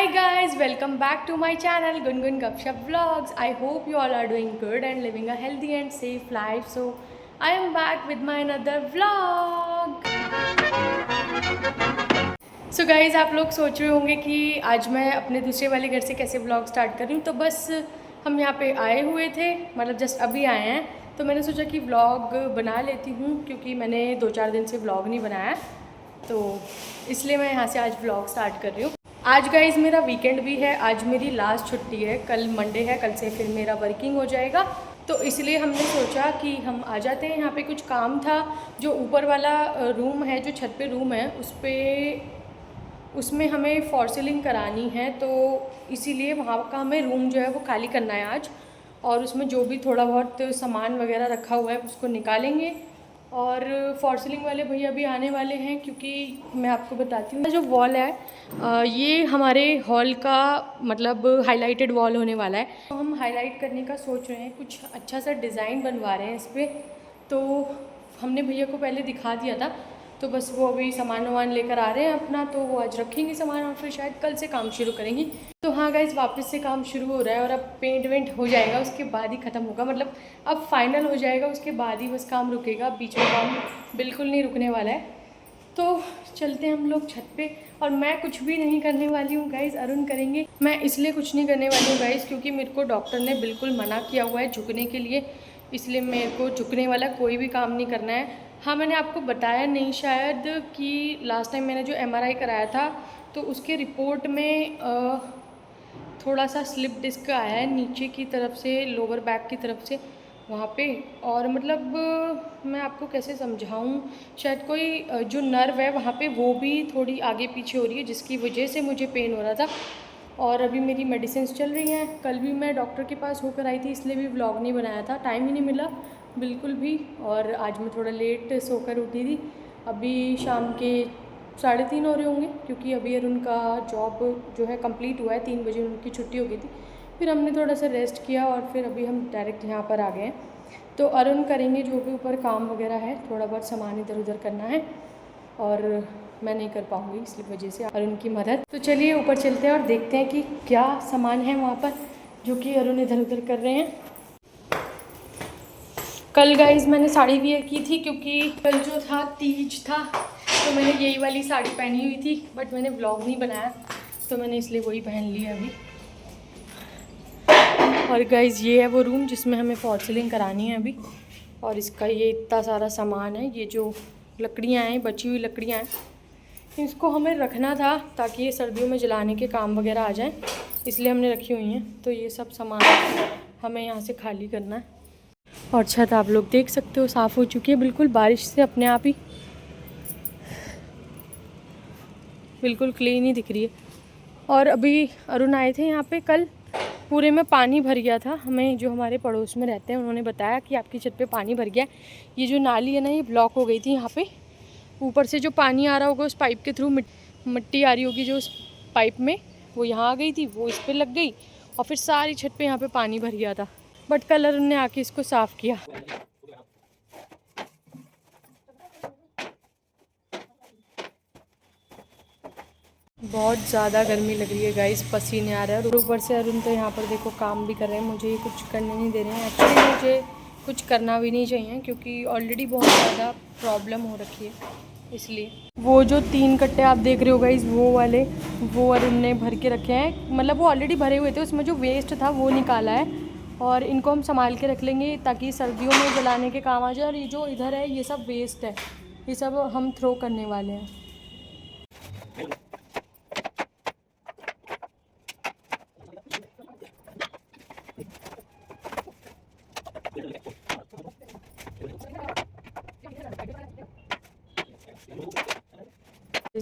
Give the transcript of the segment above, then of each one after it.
Hi guys, welcome back to my channel Gungun Gupshup Vlogs. I hope you all are doing good and living a healthy and safe life. So I am back with my another vlog. So guys, आप लोग सोच रहे होंगे कि आज मैं अपने दूसरे वाले घर से कैसे व्लॉग स्टार्ट कर रही हूँ। तो बस हम यहाँ पे आए हुए थे, मतलब जस्ट अभी आए हैं, तो मैंने सोचा कि व्लॉग बना लेती हूँ क्योंकि मैंने 2-4 दिन से व्लॉग नहीं बनाया, तो इसलिए मैं यहाँ से आज व्लॉग स्टार्ट कर रही हूँ। आज गाइज़ मेरा वीकेंड भी है, आज मेरी लास्ट छुट्टी है, कल मंडे है, कल से फिर मेरा वर्किंग हो जाएगा, तो इसलिए हमने सोचा कि हम आ जाते हैं। यहाँ पे कुछ काम था, जो ऊपर वाला रूम है, जो छत पे रूम है, उसमें हमें फॉर सीलिंग करानी है, तो इसीलिए वहाँ का हमें रूम जो है वो खाली करना है आज, और उसमें जो भी थोड़ा बहुत सामान वगैरह रखा हुआ है उसको निकालेंगे। और फॉर सीलिंग वाले भैया भी आने वाले हैं, क्योंकि मैं आपको बताती हूँ जो वॉल है ये हमारे हॉल का मतलब हाईलाइटेड वॉल होने वाला है, तो हम हाईलाइट करने का सोच रहे हैं, कुछ अच्छा सा डिज़ाइन बनवा रहे हैं इस पर। तो हमने भैया को पहले दिखा दिया था, तो बस वो अभी सामान वामान लेकर आ रहे हैं अपना, तो वो आज रखेंगे सामान और फिर शायद कल से काम शुरू करेंगी। तो हाँ गाइज, वापस से काम शुरू हो रहा है और अब पेंट वेंट हो जाएगा, उसके बाद ही ख़त्म होगा, मतलब अब फाइनल हो जाएगा, उसके बाद ही बस काम रुकेगा, बीच में काम बिल्कुल नहीं रुकने वाला है। तो चलते हैं हम लोग छत पे, और मैं कुछ भी नहीं करने वाली हूँ गाइज़, अरुण करेंगे। मैं इसलिए कुछ नहीं करने वाली हूँ गाइज़ क्योंकि मेरे को डॉक्टर ने बिल्कुल मना किया हुआ है झुकने के लिए, इसलिए मेरे को झुकने वाला कोई भी काम नहीं करना है। हाँ, मैंने आपको बताया नहीं शायद कि लास्ट टाइम मैंने जो MRI कराया था, तो उसके रिपोर्ट में थोड़ा सा स्लिप डिस्क आया है नीचे की तरफ से, लोअर बैक की तरफ से वहाँ पे, और मतलब मैं आपको कैसे समझाऊँ, शायद कोई जो नर्व है वहाँ पे वो भी थोड़ी आगे पीछे हो रही है, जिसकी वजह से मुझे पेन हो रहा था। और अभी मेरी मेडिसिन चल रही हैं, कल भी मैं डॉक्टर के पास होकर आई थी, इसलिए भी व्लॉग नहीं बनाया था, टाइम ही नहीं मिला बिल्कुल भी। और आज मैं थोड़ा लेट सोकर उठी थी, अभी शाम के 3:30 हो रहे होंगे, क्योंकि अभी अरुण का जॉब जो है कंप्लीट हुआ है, 3 बजे उनकी छुट्टी हो गई थी, फिर हमने थोड़ा सा रेस्ट किया और फिर अभी हम डायरेक्ट यहाँ पर आ गए हैं। तो अरुण करेंगे जो भी ऊपर काम वगैरह है, थोड़ा बहुत सामान इधर उधर करना है, और मैं नहीं कर पाऊँगी, इसलिए वजह से अरुण की मदद। तो चलिए ऊपर चलते हैं और देखते हैं कि क्या सामान है वहाँ पर जो कि अरुण इधर उधर कर रहे हैं। कल गाइज मैंने साड़ी वियर की थी, क्योंकि कल जो था तीज था, तो मैंने यही वाली साड़ी पहनी हुई थी, बट मैंने व्लॉग नहीं बनाया, तो मैंने इसलिए वही पहन लिया अभी। और गाइज़ ये है वो रूम जिसमें हमें फॉल सीलिंग करानी है अभी, और इसका ये इतना सारा सामान है, ये जो लकड़ियाँ हैं, बची हुई लकड़ियाँ हैं, इसको हमें रखना था ताकि ये सर्दियों में जलाने के काम वगैरह आ जाएं, इसलिए हमने रखी हुई हैं। तो ये सब सामान हमें यहाँ से खाली करना है। और छत आप लोग देख सकते हो साफ़ हो चुकी है बिल्कुल, बारिश से अपने आप ही बिल्कुल क्लीन ही दिख रही है। और अभी अरुण आए थे यहाँ पे, कल पूरे में पानी भर गया था, हमें जो हमारे पड़ोस में रहते हैं उन्होंने बताया कि आपकी छत पे पानी भर गया। ये जो नाली है ना, ये ब्लॉक हो गई थी यहाँ पे, ऊपर से जो पानी आ रहा होगा उस पाइप के थ्रू मिट्टी आ रही होगी जो उस पाइप में, वो यहाँ आ गई थी, वो इस पर लग गई, और फिर सारी छत पे यहाँ पे पानी भर गया था, बट कल अरुण ने आके इसको साफ़ किया। बहुत ज़्यादा गर्मी लग रही है गाइस, पसीने आ रहे हैं, और ऊपर से अरुण तो यहाँ पर देखो काम भी कर रहे हैं, मुझे ये कुछ करने नहीं दे रहे हैं। एक्चुअली मुझे कुछ करना भी नहीं चाहिए क्योंकि ऑलरेडी बहुत ज़्यादा प्रॉब्लम हो रखी है, इसलिए। वो जो 3 कट्टे आप देख रहे हो गाइस, वो वाले वो अरुण ने भर के रखे हैं, मतलब वो ऑलरेडी भरे हुए थे, उसमें जो वेस्ट था वो निकाला है, और इनको हम संभाल के रख लेंगे ताकि सर्दियों में जलाने के काम आ जाए। और ये जो इधर है ये सब वेस्ट है, ये सब हम थ्रो करने वाले हैं।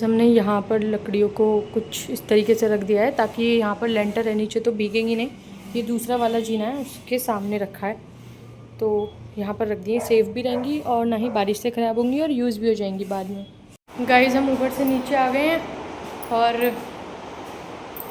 हमने यहाँ पर लकड़ियों को कुछ इस तरीके से रख दिया है ताकि यहाँ पर लेंटर है, नीचे तो भीगेंगी नहीं। ये दूसरा वाला जीना है उसके सामने रखा है, तो यहाँ पर रख दिए, सेफ़ भी रहेंगी और ना ही बारिश से ख़राब होंगी और यूज़ भी हो जाएंगी बाद में। गाइस हम ऊपर से नीचे आ गए हैं और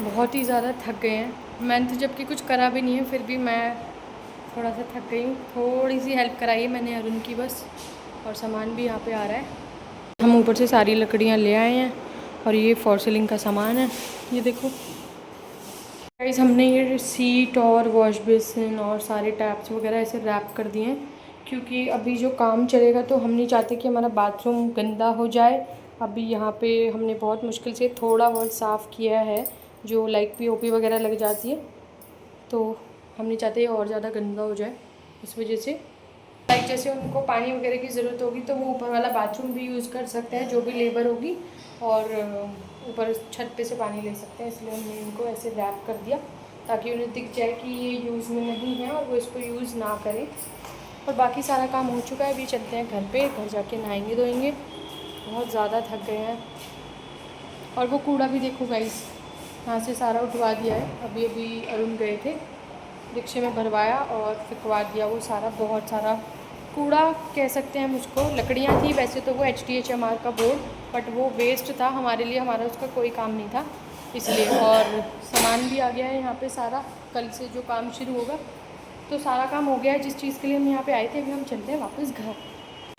बहुत ही ज़्यादा थक गए हैं। मैंने तो जबकि कुछ करा भी नहीं है, फिर भी मैं थोड़ा सा थक गई हूँ। थोड़ी सी हेल्प कराई है मैंने अरुण की बस, और सामान भी यहाँ पे आ रहा है। हम ऊपर से सारी लकड़ियाँ ले आए हैं और ये फॉर सीलिंग का सामान है, ये देखो गाइस हमने ये सीट और वॉश बेसिन और सारे टैप्स वगैरह ऐसे रैप कर दिए हैं, क्योंकि अभी जो काम चलेगा तो हम नहीं चाहते कि हमारा बाथरूम गंदा हो जाए। अभी यहाँ पे हमने बहुत मुश्किल से थोड़ा बहुत साफ़ किया है, जो लाइक पीओपी वगैरह लग जाती है, तो हम नहीं चाहते और ज़्यादा गंदा हो जाए। इस वजह से लाइक जैसे उनको पानी वगैरह की ज़रूरत होगी तो वो ऊपर वाला बाथरूम भी यूज़ कर सकते हैं, जो भी लेबर होगी, और ऊपर छत पे से पानी ले सकते हैं। इसलिए हमने इनको ऐसे रैप कर दिया ताकि उन्हें दिख जाए कि ये यूज़ में नहीं है और वो इसको यूज़ ना करें। और बाकी सारा काम हो चुका है, अभी चलते हैं घर पे, घर जाके नहाएंगे धोएंगे, बहुत ज़्यादा थक गए हैं। और वो कूड़ा भी देखो गाइस, यहाँ से सारा उठवा दिया है। अभी अभी अरुण गए थे, रिक्शे में भरवाया और फिकवा दिया वो सारा, बहुत सारा कूड़ा कह सकते हैं हम उसको। लकड़ियाँ थी वैसे तो वो HTHMR का बोर्ड, बट वो वेस्ट था हमारे लिए, हमारा उसका कोई काम नहीं था इसलिए। और सामान भी आ गया है यहाँ पे सारा, कल से जो काम शुरू होगा, तो सारा काम हो गया है जिस चीज़ के लिए हम यहाँ पे आए थे। अभी हम चलते हैं वापस घर।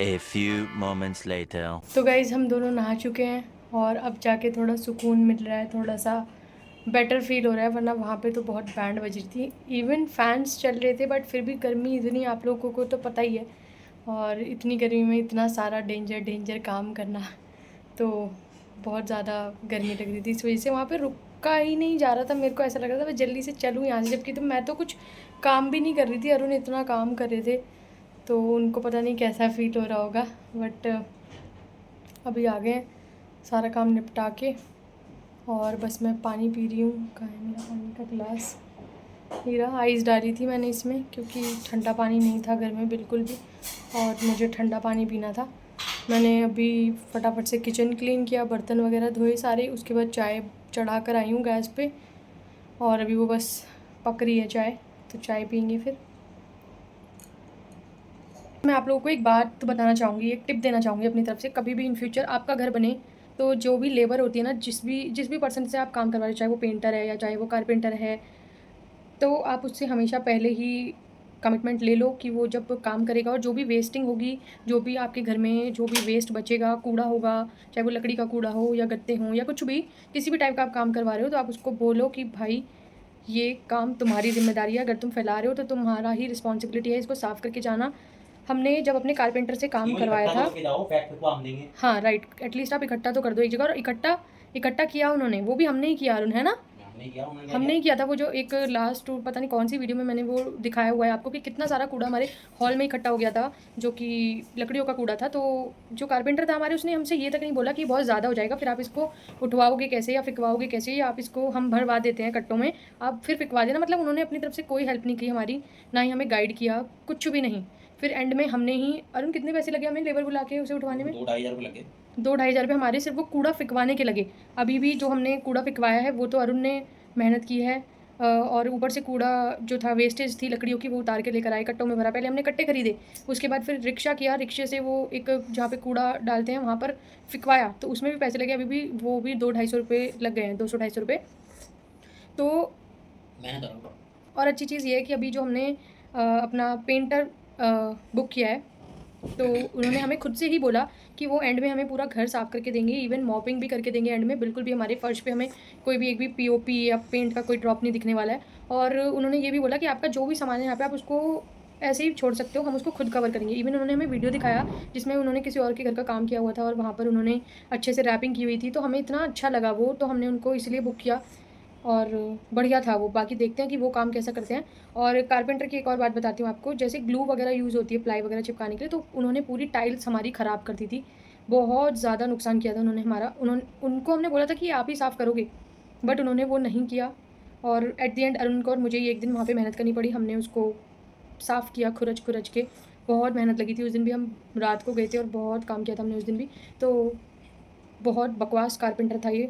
A few moments later. तो गाइज़ हम दोनों नहा चुके हैं और अब जाके थोड़ा सुकून मिल रहा है, थोड़ा सा बेटर फील हो रहा है, वरना वहाँ पे तो बहुत बैंड बज रही थी। इवन फैंस चल रहे थे बट फिर भी गर्मी इतनी, आप लोगों को तो पता ही है, और इतनी गर्मी में इतना सारा डेंजर काम करना, तो बहुत ज़्यादा गर्मी लग रही थी। इस वजह से वहाँ पे रुका ही नहीं जा रहा था। मेरे को ऐसा लग रहा था मैं जल्दी से चलूँ यहाँ से, जबकि तो मैं तो कुछ काम भी नहीं कर रही थी, अरुण इतना काम कर रहे थे, तो उनको पता नहीं कैसा फ़ील हो रहा होगा। बट अभी आ गए सारा काम निपटा के, और बस मैं पानी पी रही हूँ। कहाँ है मेरा पानी का गिलास? हीरा आइस डाली थी मैंने इसमें, क्योंकि ठंडा पानी नहीं था घर में बिल्कुल भी, और मुझे ठंडा पानी पीना था। मैंने अभी फटाफट से किचन क्लीन किया, बर्तन वगैरह धोए सारे, उसके बाद चाय चढ़ा कर आई हूँ गैस पे, और अभी वो बस पक रही है चाय, तो चाय पियेंगे फिर। मैं आप लोगों को एक बात तो बताना चाहूँगी, एक टिप देना चाहूँगी अपनी तरफ से। कभी भी इन फ्यूचर आपका घर बने तो जो भी लेबर होती है ना, जिस भी पर्सन से आप काम करवा रहे हो, चाहे वो पेंटर है या चाहे वो कारपेंटर है, तो आप उससे हमेशा पहले ही कमिटमेंट ले लो कि वो जब काम करेगा और जो भी वेस्टिंग होगी, जो भी आपके घर में जो भी वेस्ट बचेगा, कूड़ा होगा, चाहे वो लकड़ी का कूड़ा हो या गत्ते हों या कुछ भी, किसी भी टाइप का आप काम करवा रहे हो, तो आप उसको बोलो कि भाई ये काम तुम्हारी जिम्मेदारी है, अगर तुम फैला रहे हो तो तुम्हारा ही रिस्पॉन्सिबिलिटी है इसको साफ़ करके जाना। हमने जब अपने कारपेंटर से काम करवाया था, हाँ राइट, एटलीस्ट आप इकट्ठा तो कर दो एक जगह, और इकट्ठा किया उन्होंने, वो भी हमने ही किया अरुण, है ना? हमने ही किया था। वो जो एक लास्ट पता नहीं कौन सी वीडियो में मैंने वो दिखाया हुआ है आपको कि कितना सारा कूड़ा हमारे हॉल में इकट्ठा हो गया था, जो कि लकड़ियों का कूड़ा था। तो जो कारपेंटर था हमारे, उसने हमसे ये तक नहीं बोला कि बहुत ज़्यादा हो जाएगा, फिर आप इसको उठवाओगे कैसे या फिकवाओगे कैसे, या आप इसको हम भरवा देते हैं कट्टों में, आप फिर फिकवा देना। मतलब उन्होंने अपनी तरफ से कोई हेल्प नहीं की हमारी, ना ही हमें गाइड किया, कुछ भी नहीं। फिर एंड में हमने ही, अरुण कितने पैसे लगे हमें लेबर बुला के उसे उठवाने में? 2-2.5 हज़ार लगे। 2-2.5 हज़ार रुपये हमारे सिर्फ वो कूड़ा फिकवाने के लगे। अभी भी जो हमने कूड़ा फिकवाया है वो तो अरुण ने मेहनत की है, और ऊपर से कूड़ा जो था, वेस्टेज थी लकड़ियों की, वो उतार के लेकर आए, कट्टों में भरा। पहले हमने कट्टे खरीदे, उसके बाद फिर रिक्शा किया, रिक्शे से वो एक जहाँ पे कूड़ा डालते हैं वहाँ पर फिकवाया, तो उसमें भी पैसे लगे। अभी भी वो भी 200-250 रुपये लग गए हैं, 200-250 रुपये। तो मेहनत। और अच्छी चीज़ ये है कि अभी जो हमने अपना पेंटर बुक किया है, तो उन्होंने हमें खुद से ही बोला कि वो एंड में हमें पूरा घर साफ़ करके देंगे, इवन मॉपिंग भी करके देंगे एंड में। बिल्कुल भी हमारे फर्श पे हमें कोई भी एक भी पीओपी या पेंट का कोई ड्रॉप नहीं दिखने वाला है। और उन्होंने ये भी बोला कि आपका जो भी सामान है यहाँ पे, आप उसको ऐसे ही छोड़ सकते हो, हम उसको खुद कवर करेंगे। इवन उन्होंने हमें वीडियो दिखाया जिसमें उन्होंने किसी और के घर का काम किया हुआ था, और वहाँ पर उन्होंने अच्छे से रैपिंग की हुई थी, तो हमें इतना अच्छा लगा वो, तो हमने उनको इसलिए बुक किया, और बढ़िया था वो। बाकी देखते हैं कि वो काम कैसा करते हैं। और कारपेंटर की एक और बात बताती हूँ आपको, जैसे ग्लू वगैरह यूज़ होती है प्लाई वगैरह चिपकाने के लिए, तो उन्होंने पूरी टाइल्स हमारी ख़राब कर दी थी, बहुत ज़्यादा नुकसान किया था उन्होंने हमारा। उनको हमने बोला था कि आप ही साफ़ करोगे, बट उन्होंने वो नहीं किया, और एट द एंड अरुण को और मुझे एक दिन वहाँ पर मेहनत करनी पड़ी। हमने उसको साफ़ किया खुरच के, बहुत मेहनत लगी थी उस दिन भी। हम रात को गए थे और बहुत काम किया था हमने उस दिन भी। तो बहुत बकवास कारपेंटर था ये,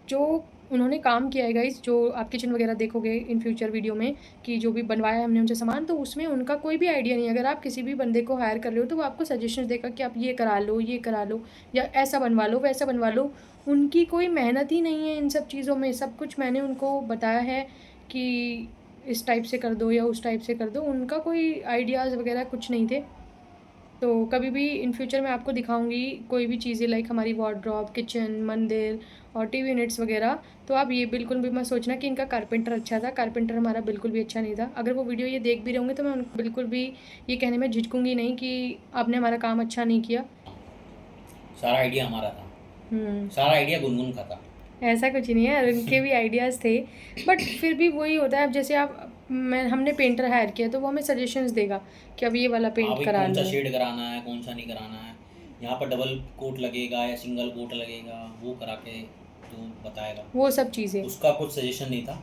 जो उन्होंने काम किया है गाइस। जो आप किचन वगैरह देखोगे इन फ्यूचर वीडियो में कि जो भी बनवाया है हमने उनसे सामान, तो उसमें उनका कोई भी आइडिया नहीं है। अगर आप किसी भी बंदे को हायर कर रहे हो तो वो आपको सजेशंस देगा कि आप ये करा लो, या ऐसा बनवा लो, वैसा बनवा लो। उनकी कोई मेहनत ही नहीं है इन सब चीज़ों में। सब कुछ मैंने उनको बताया है कि इस टाइप से कर दो या उस टाइप से कर दो, उनका कोई आइडियाज़ वगैरह कुछ नहीं थे। तो कभी भी इन फ्यूचर मैं आपको दिखाऊंगी कोई भी चीज़ें लाइक हमारी वार्डरोब, किचन, मंदिर और टीवी यूनिट्स वगैरह। तो आप ये बिल्कुल भी मत सोचना कि इनका कारपेंटर अच्छा था, कारपेंटर हमारा बिल्कुल भी अच्छा नहीं था। अगर वो वीडियो ये देख भी रहे होंगे तो मैं उनको बिल्कुल भी ये कहने में झिझकूंगी नहीं कि आपने हमारा काम अच्छा नहीं किया। सारा आइडिया हमारा था, सारा आइडिया गुनगुन का था। ऐसा कुछ नहीं है, और उनके भी आइडियाज़ थे, बट फिर भी वही होता है। अब जैसे हमने पेंटर हायर किया तो वो हमें सजेशंस देगा कि अब ये वाला हाँ पेंट भाई, करा कौन सा लो। शेड कराना है, कौन सा नहीं कराना है, यहाँ पर डबल कोट लगेगा या सिंगल कोट लगेगा, वो करा के तो बताएगा। वो सब चीज़ें उसका कुछ सजेशन नहीं था।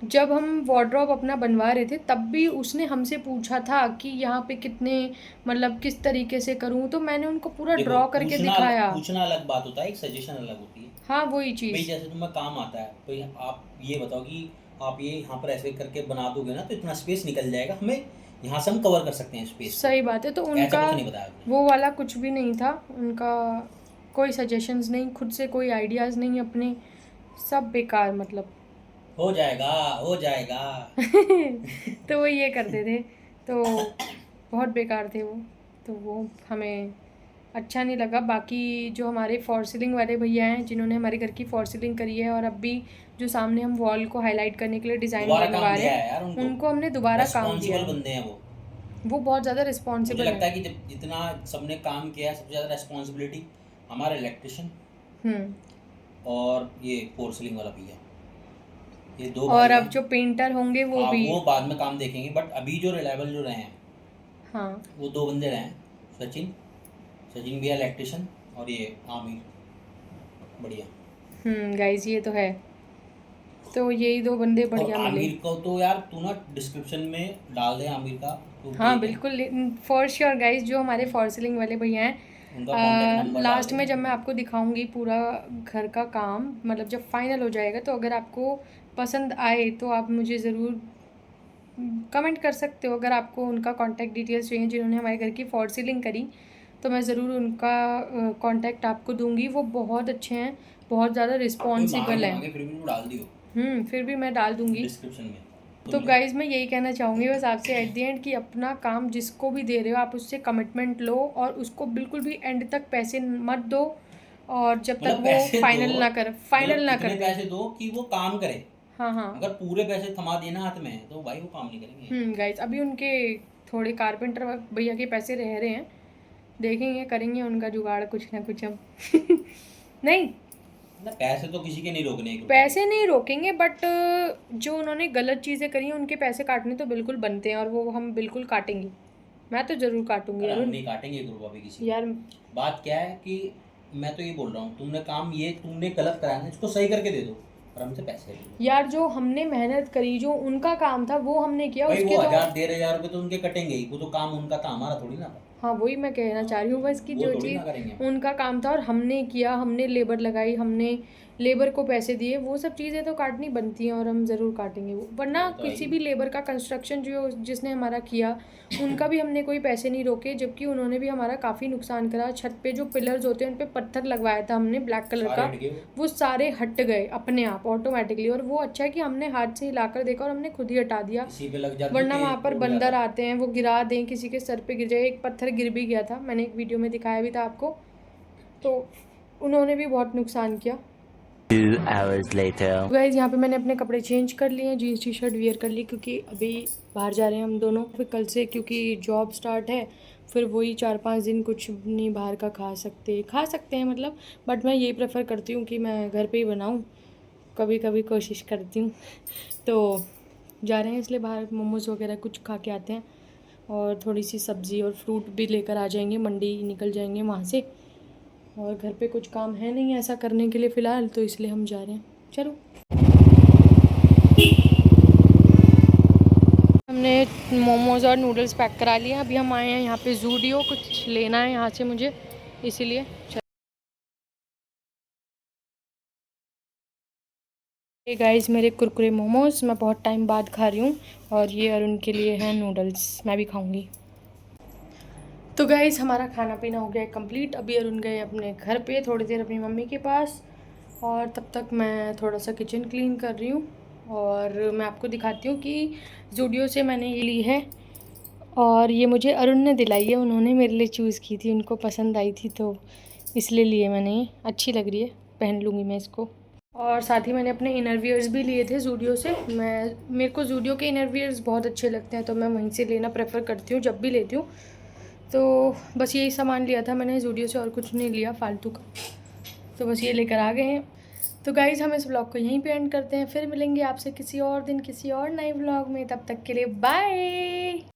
जब हम वार्डरोब अपना बनवा रहे थे तब भी उसने हमसे पूछा था कि यहाँ पे कितने, मतलब किस तरीके से करूँ, तो मैंने उनको पूरा देखो, ड्रॉ करके दिखाया। पूछना अलग बात होता है, एक सजेशन अलग होती है। हाँ वही भाई चीज़। जैसे तुम्हें काम आता है, भाई आप ये बताओ कि आप ये यहाँ पर ऐसे करके बना दोगे ना तो इतना स्पेस निकल जाएगा, हमें यहाँ से हम कवर कर सकते हैं स्पेस को। सही बात है। तो ऐसा उनका कुछ नहीं बताया आपने। वो वाला कुछ भी नहीं था, उनका कोई सजेशंस नहीं, खुद से कोई आइडियाज़ नहीं अपने, सब बेकार मतलब। हो जाएगा, हो जाएगा। तो वो ये करते थे, तो बहुत बेकार थे वो। तो वो हमें अच्छा नहीं लगा। बाकी जो हमारे फॉर सीलिंग वाले भैया हैं जिन्होंने हमारे घर की फॉर सीलिंग करी है, और अब भी जो सामने हम वॉल को हाईलाइट करने के लिए डिज़ाइन दोबारा बनवा काम रहे दिया है हैं, यार उनको। उनको हमने दोबारा काम दिया रेस्पॉन्सिबल है। बंदे हैं वो बहुत ज़्यादा मुझे रिस्पॉन्सिबल लगता है हैं। कि जब जितना सबने काम किया है, सबसे ज़्यादा रेस्पॉन्सिबिलिटी हमारे इलेक्ट्रिशियन हम्म। और ये फोर सीलिंग वाला भैया, ये दो और भाई अब हैं। जो पेंटर होंगे वो हाँ, भी। वो बाद में काम देखेंगे, बट अभी जो रिलायबल जो रहे हैं हाँ। वो दो बंदे रहे हैं। सचिन सचिन भैया इलेक्ट्रिशियन, और ये आमिर, बढ़िया। गाइज ये तो है। तो यही दो बंदे और बढ़िया मिले। आमिर को तो यार तू ना डिस्क्रिप्शन में डाल दे, आमिर का तो हाँ देख है, बिल्कुल, फॉर श्योर गाइज, जो हमारे फॉर सीलिंग वाले भैया उनका कॉन्टैक्ट हैं, नंबर डाल लास्ट दे में जब मुझे। मैं आपको दिखाऊंगी पूरा घर का काम, मतलब जब फाइनल हो जाएगा, तो अगर आपको पसंद आए तो आप मुझे ज़रूर कमेंट कर सकते हो। अगर आपको उनका कांटेक्ट डिटेल्स चाहिए जिन्होंने हमारे घर की फॉर सीलिंग करी, तो मैं ज़रूर उनका कांटेक्ट आपको दूंगी। वो बहुत अच्छे हैं, बहुत ज़्यादा कोई मांगे रिस्पॉन्सिबल ना हैं। मांगे, फिर भी तू डाल दियो फिर भी मैं डाल दूंगी। डिस्क्रिप्शन में तो तो मिले। गाइज़ मैं यही कहना चाहूँगी बस आपसे एट द एंड, कि अपना काम जिसको भी दे रहे हो आप उससे कमिटमेंट लो, और उसको बिल्कुल भी एंड तक पैसे मत दो, और जब तक मतलब वो पैसे दो, मतलब फाइनल ना कर इतने दे। पैसे दो कि वो काम करे। हाँ हाँ। अगर पूरे पैसे थमा दिए ना हाथ में तो भाई वो काम नहीं करेंगे। गाइज़ अभी उनके थोड़े कारपेंटर भैया के पैसे रह रहे हैं, देखेंगे करेंगे उनका जुगाड़ कुछ ना कुछ हम। नहीं, ना पैसे तो किसी के नहीं रोकने, एक रुपए पैसे नहीं रोकेंगे, बट जो उन्होंने गलत चीज़ें करी हैं उनके पैसे काटने तो बिल्कुल बनते हैं, और वो हम बिल्कुल काटेंगे। मैं तो ज़रूर काटूंगी अरे हम अरुण। नहीं काटेंगे एक रुपया भी किसी यार का। बात क्या है कि मैं तो ये बोल रहा हूँ, तुमने काम ये तुमने गलत कराया ना, इसको सही करके दे दो और हमसे पैसे ले लो। यार जो हमने मेहनत करी, जो उनका काम था वो हमने किया, भाई उसके वो तो 1000 1,500 रुपये तो उनके कटेंगे ही, वो तो काम उनका था, हमारा थोड़ी ना था। हाँ वही मैं कहना चाह रही हूँ बस, कि वो जो थोड़ी ना चीज़ करेंगे। उनका काम था और हमने किया, हमने लेबर लगाई, हमने लेबर को पैसे दिए, वो सब चीज़ें तो काटनी बनती हैं, और हम ज़रूर काटेंगे वो। वरना वो तो है किसी ही। भी लेबर का कंस्ट्रक्शन जो जिसने हमारा किया, उनका भी हमने कोई पैसे नहीं रोके, जबकि उन्होंने भी हमारा काफ़ी नुकसान करा। छत पे जो पिलर्स होते हैं उन पे पत्थर लगवाया था हमने ब्लैक कलर सारे का, हट गए वो सारे हट गए अपने आप ऑटोमेटिकली। और वो अच्छा है कि हमने हाथ से हिलाकर देखा और हमने खुद ही हटा दिया, इसी पे लग जाते वरना थे वहाँ पर तो हो बंदर जाता। आते हैं, वो गिरा दें, किसी के सर पे गिर जाए। एक पत्थर गिर भी गया था, मैंने एक वीडियो में दिखाया भी था आपको। तो उन्होंने भी बहुत नुकसान किया। 2 hours later. गाइस यहाँ पे मैंने अपने कपड़े चेंज कर लिए हैं, जीन्स टी शर्ट वियर कर ली, क्योंकि अभी बाहर जा रहे हैं हम दोनों। फिर कल से क्योंकि जॉब स्टार्ट है, फिर वही 4-5 दिन कुछ नहीं बाहर का खा सकते हैं मतलब, बट मैं यही प्रेफर करती हूँ कि मैं घर पे ही बनाऊँ, कभी कभी कोशिश करती हूँ। तो जा रहे हैं इसलिए बाहर मोमोज़ वगैरह कुछ खा के आते हैं, और थोड़ी सी सब्ज़ी और फ्रूट भी लेकर आ जाएंगे, मंडी निकल जाएंगे वहाँ से। और घर पे कुछ काम है नहीं ऐसा करने के लिए फ़िलहाल, तो इसलिए हम जा रहे हैं। चलो, हमने मोमोज़ और नूडल्स पैक करा लिए। अभी हम आए हैं यहाँ पे ज़ूडियो, कुछ लेना है यहाँ से मुझे, इसीलिए। ये गाइस मेरे कुरकुरे मोमोज़ मैं बहुत टाइम बाद खा रही हूँ, और ये अरुण के लिए हैं नूडल्स, मैं भी खाऊंगी। तो गाइस हमारा खाना पीना हो गया है कंप्लीट। अभी अरुण गए अपने घर पे थोड़ी देर अपनी मम्मी के पास, और तब तक मैं थोड़ा सा किचन क्लीन कर रही हूँ। और मैं आपको दिखाती हूँ कि ज़ूडियो से मैंने ये ली है और ये मुझे अरुण ने दिलाई है, उन्होंने मेरे लिए चूज़ की थी, उनको पसंद आई थी तो इसलिए लिए मैंने। ये अच्छी लग रही है, पहन लूँगी मैं इसको। और साथ ही मैंने अपने इनर वियर्स भी लिए थे ज़ूडियो से। मेरे को ज़ूडियो के इनर वियर्स बहुत अच्छे लगते हैं, तो मैं वहीं से लेना प्रेफर करती हूँ जब भी लेती हूँ। तो बस यही सामान लिया था मैंने ज़ूडियो से, और कुछ नहीं लिया फालतू का। तो बस ये लेकर आ गए हैं। तो गाइज़ हम इस व्लॉग को यहीं पे एंड करते हैं, फिर मिलेंगे आपसे किसी और दिन किसी और नए व्लॉग में। तब तक के लिए बाय।